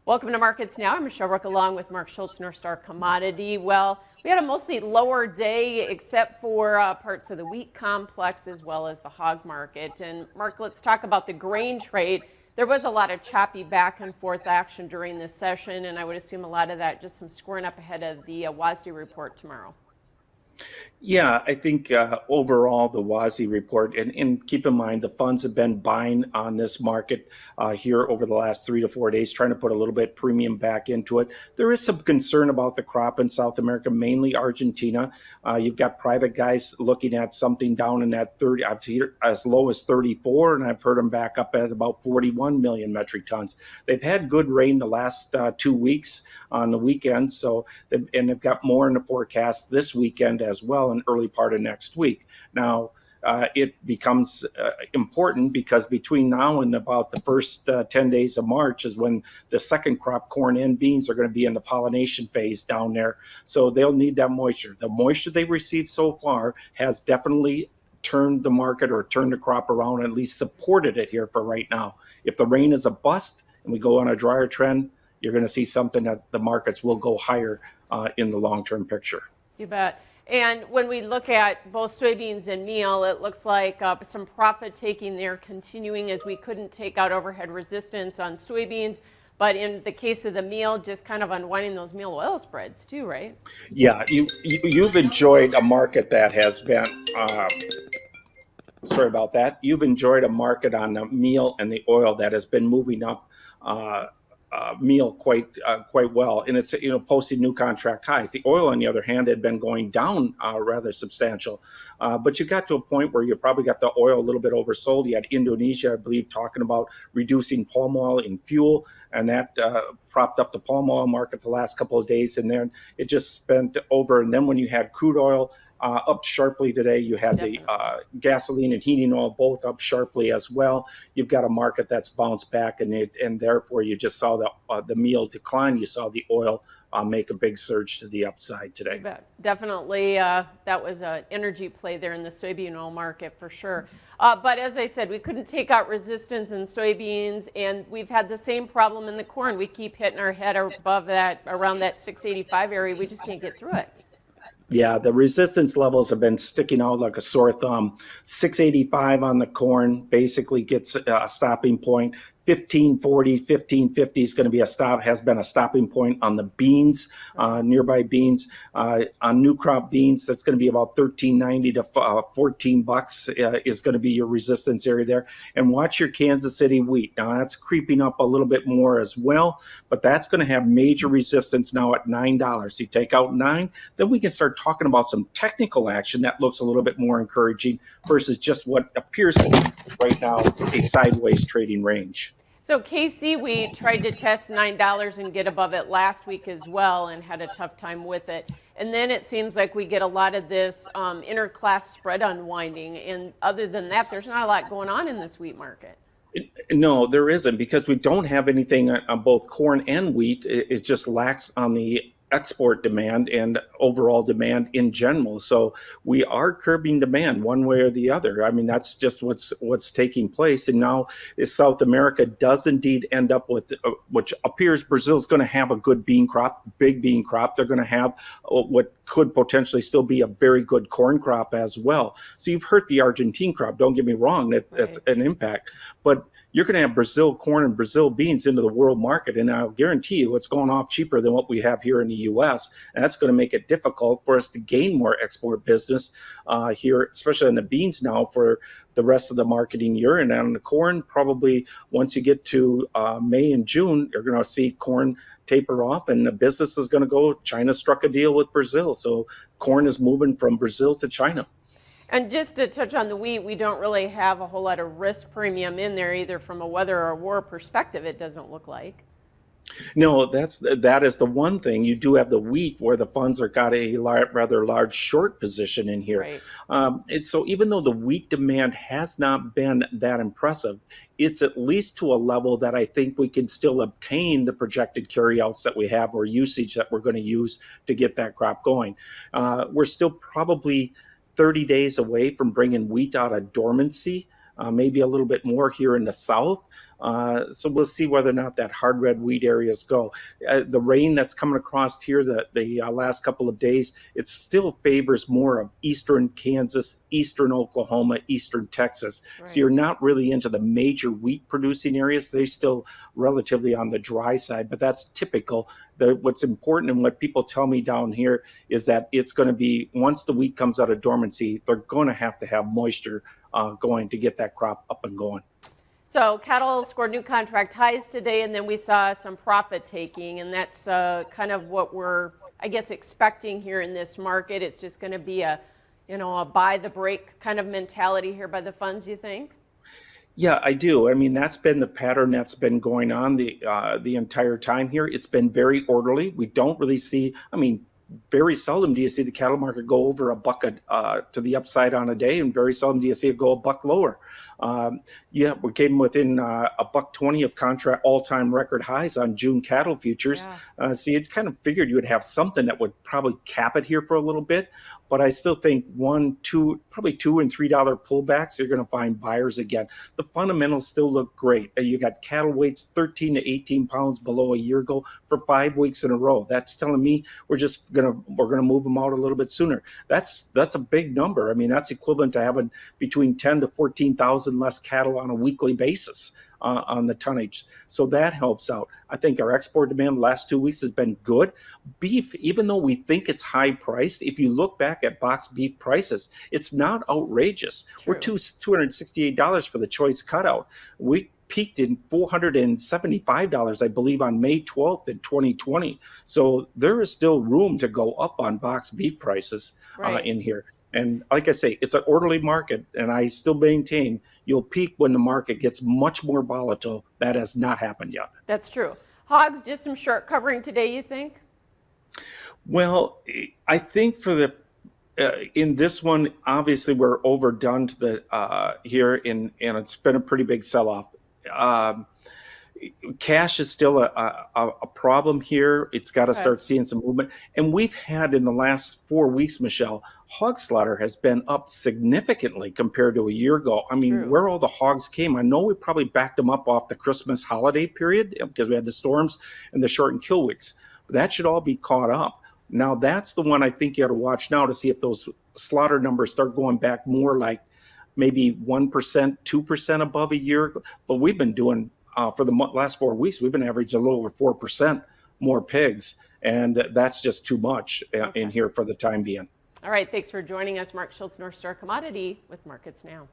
Welcome to Markets Now. I'm Michelle Rook along with Mark Schultz, North Star Commodity. Well, we had a mostly lower day except for parts of the wheat complex as well as the hog market. And Mark, let's talk about the grain trade. There was a lot of choppy back and forth action during this session, and I would assume a lot of that just some scoring up ahead of the WASDE report tomorrow. Yeah, I think overall the WASI report, and keep in mind the funds have been buying on this market here over the last 3 to 4 days, trying to put a little bit premium back into it. There is some concern about the crop in South America, mainly Argentina. You've got private guys looking at something down in that 30, I've heard as low as 34, and I've heard them back up at about 41 million metric tons. They've had good rain the last 2 weeks on the weekend, and they've got more in the forecast this weekend as well, in early part of next week. Now, it becomes important because between now and about the first 10 days of March is when the second crop, corn and beans, are going to be in the pollination phase down there. So they'll need that moisture. The moisture they've received so far has definitely turned the market or turned the crop around, or at least supported it here for right now. If the rain is a bust and we go on a drier trend, you're going to see something that the markets will go higher in the long-term picture. You bet. And when we look at both soybeans and meal, it looks like some profit taking there continuing, as we couldn't take out overhead resistance on soybeans. But in the case of the meal, just kind of unwinding those meal oil spreads too, right? Yeah, you've enjoyed a market that has been, sorry about that. You've enjoyed a market on the meal and the oil that has been moving up meal quite well, and it's posting new contract highs. The oil, on the other hand, had been going down rather substantial, but you got to a point where you probably got the oil a little bit oversold. You had Indonesia, I believe, talking about reducing palm oil in fuel, and that propped up the palm oil market the last couple of days, and then it just spent over. And then when you had crude oil up sharply today, you had the gasoline and heating oil both up sharply as well. You've got a market that's bounced back, and therefore you just saw the meal decline. You saw the oil make a big surge to the upside today. Definitely, that was an energy play there in the soybean oil market for sure. But as I said, we couldn't take out resistance in soybeans, and we've had the same problem in the corn. We keep hitting our head above that, around that 685 area. We just can't get through it. Yeah, the resistance levels have been sticking out like a sore thumb. 685 on the corn basically gets a stopping point. 1540, 1550 is going to be has been a stopping point on the beans, nearby beans. On new crop beans, that's going to be about 13.90 to 14 bucks is going to be your resistance area there. And watch your Kansas City wheat. Now that's creeping up a little bit more as well, but that's going to have major resistance now at $9. You take out 9, then we can start talking about some technical action that looks a little bit more encouraging versus just what appears to be right now a sideways trading range. So KC, we tried to test $9 and get above it last week as well, and had a tough time with it. And then it seems like we get a lot of this interclass spread unwinding. And other than that, there's not a lot going on in this wheat market. No, there isn't, because we don't have anything on both corn and wheat. It just lacks on the export demand and overall demand in general. So we are curbing demand one way or the other. I mean, that's just what's taking place. And now if South America does indeed end up with, which appears Brazil's going to have a good bean crop, big bean crop. They're going to have what could potentially still be a very good corn crop as well. So you've hurt the Argentine crop. Don't get me wrong. That's an impact. But you're going to have Brazil corn and Brazil beans into the world market, and I'll guarantee you it's going off cheaper than what we have here in the U.S., and that's going to make it difficult for us to gain more export business here, especially on the beans now for the rest of the marketing year. And on the corn, probably once you get to May and June, you're going to see corn taper off, and the business is going to go, China struck a deal with Brazil, so corn is moving from Brazil to China. And just to touch on the wheat, we don't really have a whole lot of risk premium in there either from a weather or war perspective, it doesn't look like. No, that is the one thing. You do have the wheat where the funds are got a rather large short position in here. Right. And so even though the wheat demand has not been that impressive, it's at least to a level that I think we can still obtain the projected carryouts that we have or usage that we're going to use to get that crop going. We're still probably 30 days away from bringing wheat out of dormancy, maybe a little bit more here in the south. So we'll see whether or not that hard red wheat areas go. The rain that's coming across here the last couple of days, it still favors more of eastern Kansas, eastern Oklahoma, eastern Texas. So Right. you're not really into the major wheat producing areas. They're still relatively on the dry side, but that's typical. What's important and what people tell me down here is that it's going to be, once the wheat comes out of dormancy, they're going to have moisture going to get that crop up and going. So cattle scored new contract highs today, and then we saw some profit taking, and that's kind of what we're, I guess, expecting here in this market. It's just going to be a buy the break kind of mentality here by the funds, you think? Yeah, I do. I mean, that's been the pattern that's been going on the entire time here. It's been very orderly. We don't really see. I mean, very seldom do you see the cattle market go over a buck to the upside on a day, and very seldom do you see it go a buck lower. Yeah, we came within a buck 20 of contract all-time record highs on June cattle futures. Yeah. So you kind of figured you would have something that would probably cap it here for a little bit. But I still think probably $2 and $3 pullbacks, you're going to find buyers again. The fundamentals still look great. You got cattle weights 13 to 18 pounds below a year ago for 5 weeks in a row. That's telling me we're gonna move them out a little bit sooner. That's a big number. I mean, that's equivalent to having between 10 to 14,000 less cattle on a weekly basis. On the tonnage. So that helps out. I think our export demand the last 2 weeks has been good. Beef, even though we think it's high priced, if you look back at box beef prices, it's not outrageous. True. We're $268 for the choice cutout. We peaked in $475, I believe, on May 12th in 2020. So there is still room to go up on box beef prices Right. in here. And like I say, it's an orderly market, and I still maintain you'll peak when the market gets much more volatile. That has not happened yet. That's true. Hogs, just some short covering today, you think? Well, I think for the in this one, obviously we're overdone to the here, and it's been a pretty big sell-off. Um, Cash is still a problem here. It's got to Okay. start seeing some movement. And we've had in the last 4 weeks, Michelle, hog slaughter has been up significantly compared to a year ago. I mean, True. where all the hogs came, I know we probably backed them up off the Christmas holiday period because we had the storms and the shortened kill weeks. But that should all be caught up. Now, that's the one I think you got to watch now to see if those slaughter numbers start going back more like maybe 1%, 2% above a year ago. But we've been doing for the last 4 weeks, we've been averaging a little over 4% more pigs. And that's just too much in Okay. here for the time being. All right. Thanks for joining us, Mark Schultz, North Star Commodity with Markets Now.